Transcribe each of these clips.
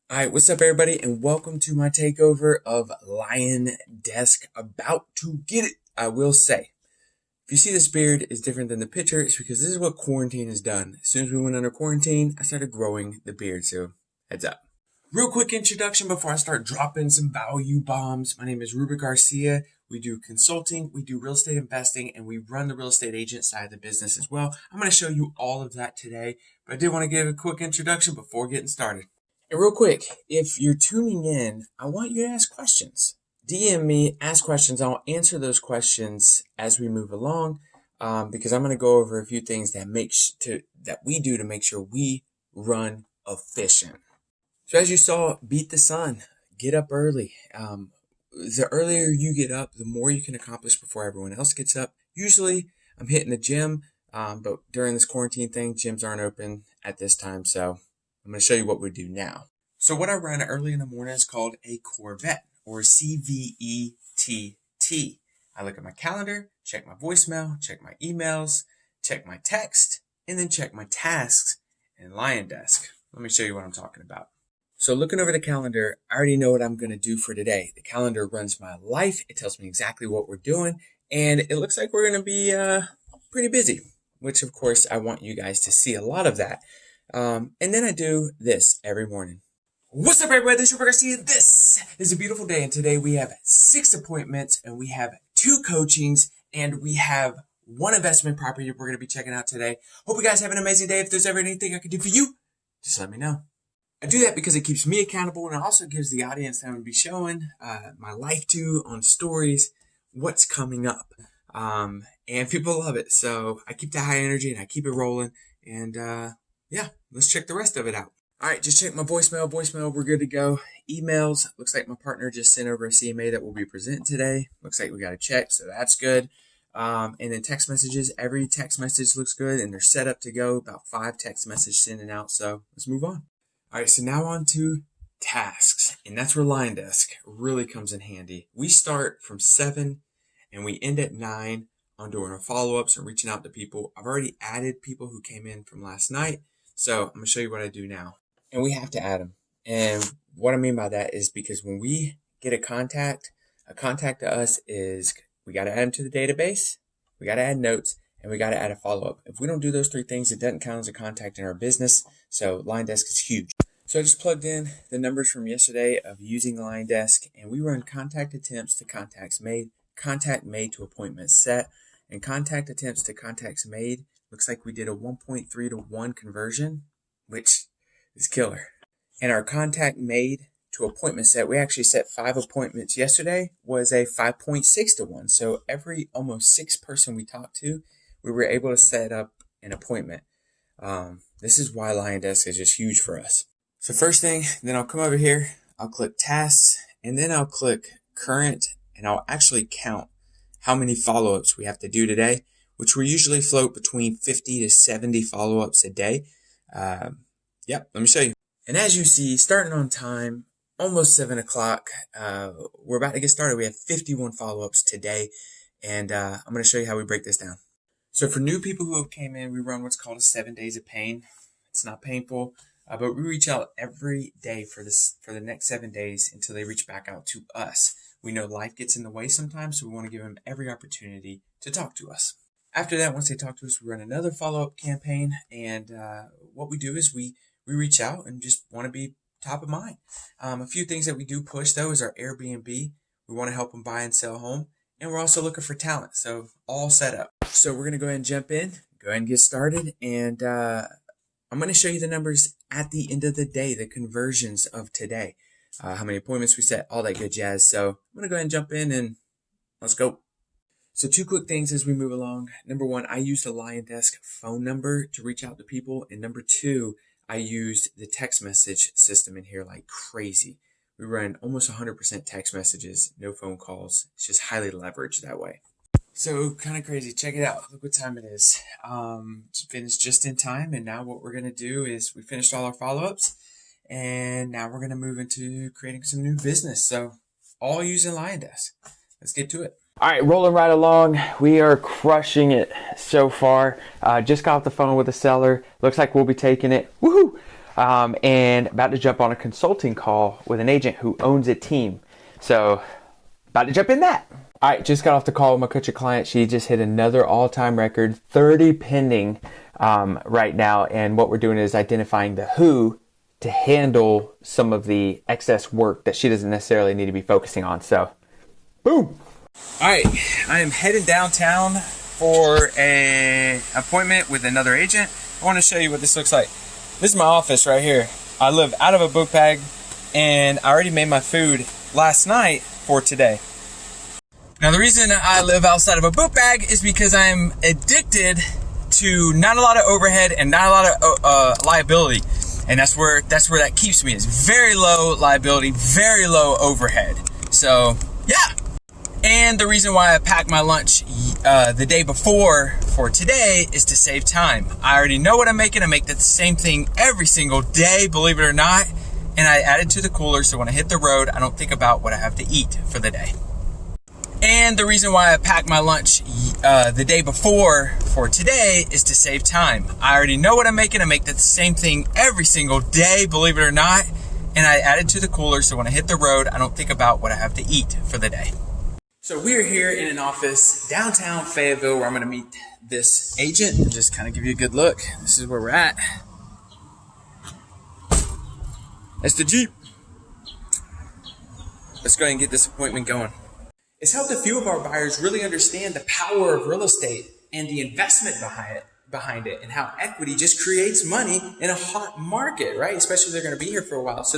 All right, what's up, everybody, and welcome to my takeover of Desk. About to get it. I will say, if you see this beard is different than the picture, it's because this is what quarantine has done. As soon as we went under quarantine, I started growing the beard, so heads up. Real quick introduction before I start dropping some value bombs. My name is Ruben Garcia. We do consulting, we do real estate investing, and we run the real estate agent side of the business as well. I'm going to show you all of that today, but I did want to give a quick introduction before getting started. And real quick, if you're tuning in, I want you to ask questions. DM me, ask questions. I'll answer those questions as we move along, because I'm going to go over a few things that we do to make sure we run efficient. So as you saw, beat the sun, get up early. The earlier you get up, the more you can accomplish before everyone else gets up. Usually I'm hitting the gym, but during this quarantine thing, gyms aren't open at this time, so I'm going to show you what we do now. So what I run early in the morning is called a Corvette, or CVETT. I look at my calendar, check my voicemail, check my emails, check my text, and then check my tasks in Desk. Let me show you what I'm talking about. So looking over the calendar, I already know what I'm going to do for today. The calendar runs my life. It tells me exactly what we're doing, and it looks like we're going to be pretty busy, which of course I want you guys to see a lot of that. And then I do this every morning. What's up, everybody? This is Ruben Garcia. This is a beautiful day, and today we have 6 appointments, and we have 2 coachings, and we have 1 investment property we're going to be checking out today. Hope you guys have an amazing day. If there's ever anything I can do for you, just let me know. I do that because it keeps me accountable, and it also gives the audience that I'm going to be showing my life to on stories what's coming up. And people love it, so I keep that high energy, and I keep it rolling, and yeah, let's check the rest of it out. All right, just check my voicemail. We're good to go. Emails. Looks like my partner just sent over a CMA that will be presenting today. Looks like we got a check, so that's good. And then text messages. Every text message looks good, and they're set up to go. About 5 text messages sending out, so let's move on. All right, so now on to tasks, and that's where Desk really comes in handy. We start from 7, and we end at 9 on doing our follow-ups and reaching out to people. I've already added people who came in from last night, so I'm going to show you what I do now. And we have to add them. And what I mean by that is because when we get a contact to us is we got to add them to the database, we got to add notes, and we got to add a follow-up. If we don't do those 3 things, it doesn't count as a contact in our business. So Desk is huge. So I just plugged in the numbers from yesterday of using Desk, and we run contact attempts to contacts made, contact made to appointment set, and contact attempts to contacts made. Looks like we did a 1.3 to 1 conversion, which is killer. And our contact made to appointment set, we actually set 5 appointments yesterday, was a 5.6 to 1. So every almost 6 person we talked to, we were able to set up an appointment. This is why Desk is just huge for us. So first thing, then I'll come over here, I'll click tasks, and then I'll click current, and I'll actually count how many follow-ups we have to do today, which we usually float between 50 to 70 follow-ups a day. Yep, let me show you. And as you see, starting on time, almost 7 o'clock, we're about to get started. We have 51 follow-ups today, and I'm going to show you how we break this down. So for new people who came in, we run what's called a 7 days of pain. It's not painful, but we reach out every day for the next 7 days until they reach back out to us. We know life gets in the way sometimes, so we want to give them every opportunity to talk to us. After that, once they talk to us, we run another follow-up campaign, and what we do is we reach out and just want to be top of mind. A few things that we do push, though, is our Airbnb. We want to help them buy and sell a home, and we're also looking for talent, so all set up. So we're going to go ahead and jump in, go ahead and get started, and I'm going to show you the numbers at the end of the day, the conversions of today, how many appointments we set, all that good jazz. So I'm going to go ahead and jump in, and let's go. So 2 quick things as we move along. Number 1, I use the Desk phone number to reach out to people. And number 2, I use the text message system in here like crazy. We run almost 100% text messages, no phone calls. It's just highly leveraged that way. So kind of crazy. Check it out. Look what time it is. Finished just in time. And now what we're going to do is we finished all our follow-ups. And now we're going to move into creating some new business. So all using Desk. Let's get to it. All right, rolling right along. We are crushing it so far. Just got off the phone with the seller. Looks like we'll be taking it. Woohoo! and about to jump on a consulting call with an agent who owns a team. So about to jump in that. All right, just got off the call with my coach client. She just hit another all-time record, 30 pending right now. And what we're doing is identifying the who to handle some of the excess work that she doesn't necessarily need to be focusing on. So, boom. All right, I am heading downtown for an appointment with another agent. I want to show you what this looks like. This is my office right here. I live out of a book bag, and I already made my food last night for today. Now, the reason I live outside of a book bag is because I'm addicted to not a lot of overhead and not a lot of liability. And that's where that keeps me. It's very low liability, very low overhead. So, yeah. And the reason why I packed my lunch the day before for today is to save time. I already know what I'm making. I make the same thing every single day, believe it or not. And I add it to the cooler so when I hit the road, I don't think about what I have to eat for the day. And the reason why I packed my lunch the day before for today is to save time. I already know what I'm making. I make the same thing every single day, believe it or not. And I add it to the cooler so when I hit the road, I don't think about what I have to eat for the day. So we are here in an office downtown Fayetteville where I'm going to meet this agent and just kind of give you a good look. This is where we're at. That's the Jeep. Let's go ahead and get this appointment going. It's helped a few of our buyers really understand the power of real estate and the investment behind it and how equity just creates money in a hot market, right? Especially if they're going to be here for a while. So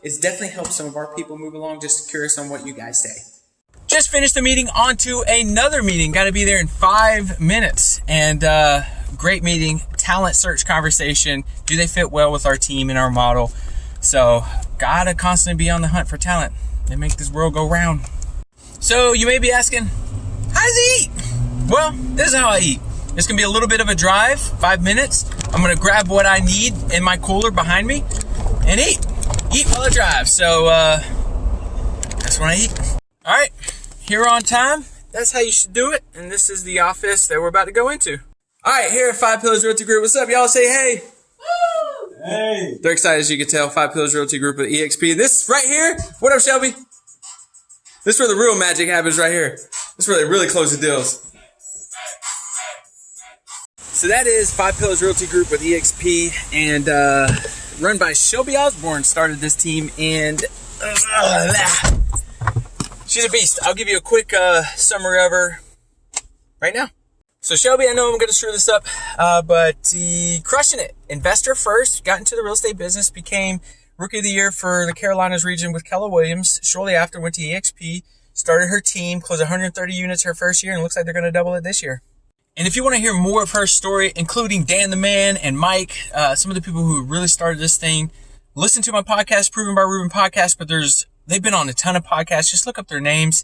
it's definitely helped some of our people move along. Just curious on what you guys say. Just finished the meeting, on to another meeting. Got to be there in 5 minutes. And great meeting, talent search conversation. Do they fit well with our team and our model? So gotta constantly be on the hunt for talent. They make this world go round. So you may be asking, how does he eat? Well, this is how I eat. It's gonna be a little bit of a drive, 5 minutes. I'm gonna grab what I need in my cooler behind me and eat while I drive. So that's when I eat. All right, here on time. That's how you should do it. And this is the office that we're about to go into. All right, here at Five Pillars Realty Group. What's up, y'all? Say hey. Woo! Hey. They're excited, as you can tell. Five Pillars Realty Group with EXP. This right here. What up, Shelby? This is where the real magic happens right here. This is where they really close the deals. So that is Five Pillars Realty Group with EXP, and run by Shelby Osborne. Started this team, and she's a beast. I'll give you a quick summary of her right now. So Shelby, I know I'm going to screw this up, but crushing it. Investor first, got into the real estate business, became Rookie of the Year for the Carolinas region with Keller Williams. Shortly after, went to EXP, started her team, closed 130 units her first year, and it looks like they're going to double it this year. And if you want to hear more of her story, including Dan the Man and Mike, some of the people who really started this thing, listen to my podcast, Proven by Ruben podcast, but they've been on a ton of podcasts. Just look up their names.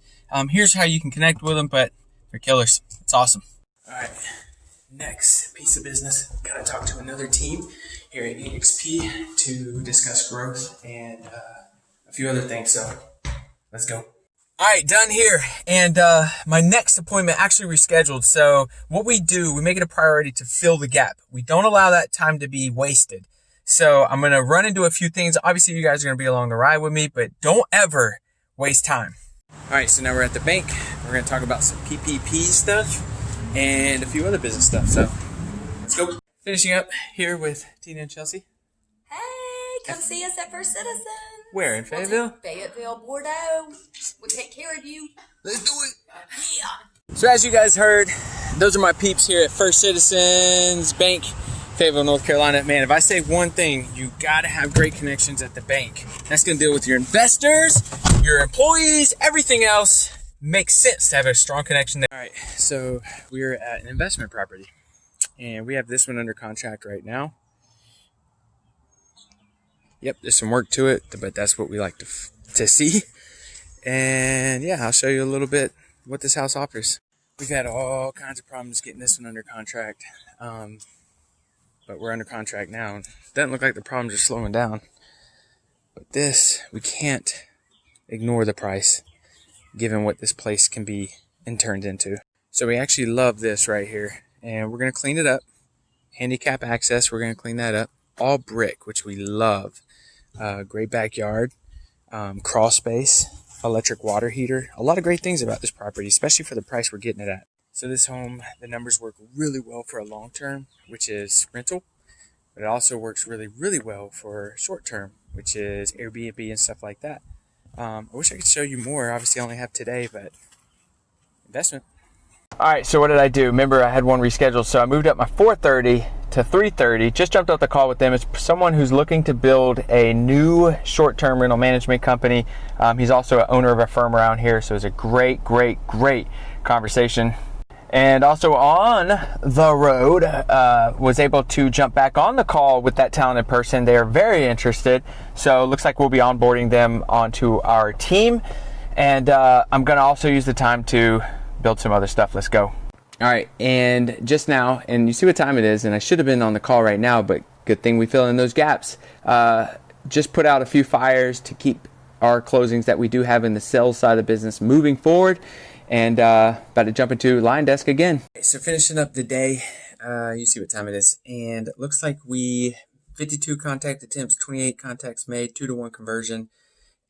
Here's how you can connect with them, but they're killers. It's awesome. All right, next piece of business. Got to talk to another team here at EXP to discuss growth and a few other things. So let's go. All right, done here. And my next appointment actually rescheduled. So what we do, we make it a priority to fill the gap. We don't allow that time to be wasted. So I'm going to run into a few things. Obviously, you guys are going to be along the ride with me, but don't ever waste time. All right, so now we're at the bank. We're going to talk about some PPP stuff and a few other business stuff. So let's go. Finishing up here with Tina and Chelsea. Hey, come see us at First Citizen. Where, in Fayetteville? Fayetteville, Bordeaux. We'll take care of you. Let's do it. Yeah. So as you guys heard, those are my peeps here at First Citizens Bank, Fayetteville, North Carolina. Man, if I say one thing, you got to have great connections at the bank. That's going to deal with your investors, your employees, everything else. Makes sense to have a strong connection there. All right, so we're at an investment property, and we have this one under contract right now. Yep, there's some work to it, but that's what we like to see. And yeah, I'll show you a little bit what this house offers. We've had all kinds of problems getting this one under contract, but we're under contract now. It doesn't look like the problems are slowing down. But this, we can't ignore the price, given what this place can be and turned into. So we actually love this right here, and we're going to clean it up. Handicap access, we're going to clean that up. all brick, which we love. Great backyard, crawl space, electric water heater. A lot of great things about this property, especially for the price we're getting it at. So this home, the numbers work really well for a long term, which is rental, but it also works really, really well for short term, which is Airbnb and stuff like that. I wish I could show you more. Obviously, I only have today, but investment. All right, so what did I do? Remember, I had one rescheduled, so I moved up my 4:30 to 3:30. Just jumped off the call with them. It's someone who's looking to build a new short-term rental management company. He's also an owner of a firm around here, so it was a great conversation. And also on the road, was able to jump back on the call with that talented person. They are very interested, so it looks like we'll be onboarding them onto our team. And I'm going to also use the time to build some other stuff. Let's go. All right, and just now, and you see what time it is, and I should have been on the call right now, but good thing we fill in those gaps. Just put out a few fires to keep our closings that we do have in the sales side of the business moving forward, and about to jump into Lion Desk again. So finishing up the day, you see what time it is, and it looks like 52 contact attempts, 28 contacts made, 2-to-1 conversion,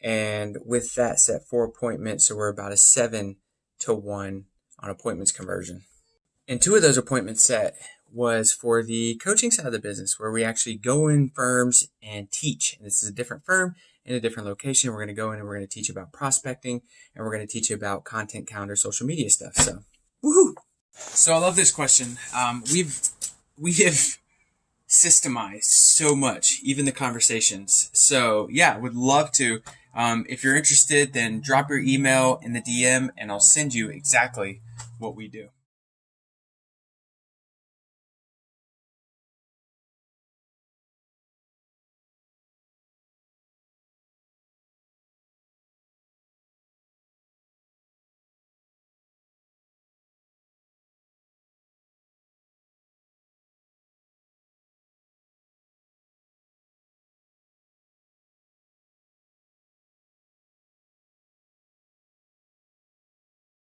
and with that set 4 appointments, so we're about a 7-to-1 on appointments conversion. And 2 of those appointments set was for the coaching side of the business, where we actually go in firms and teach. And this is a different firm in a different location. We're going to go in and we're going to teach about prospecting, and we're going to teach you about content calendar, social media stuff. So, woohoo! So I love this question. We have systemized so much, even the conversations. So yeah, would love to. If you're interested, then drop your email in the DM and I'll send you exactly what we do.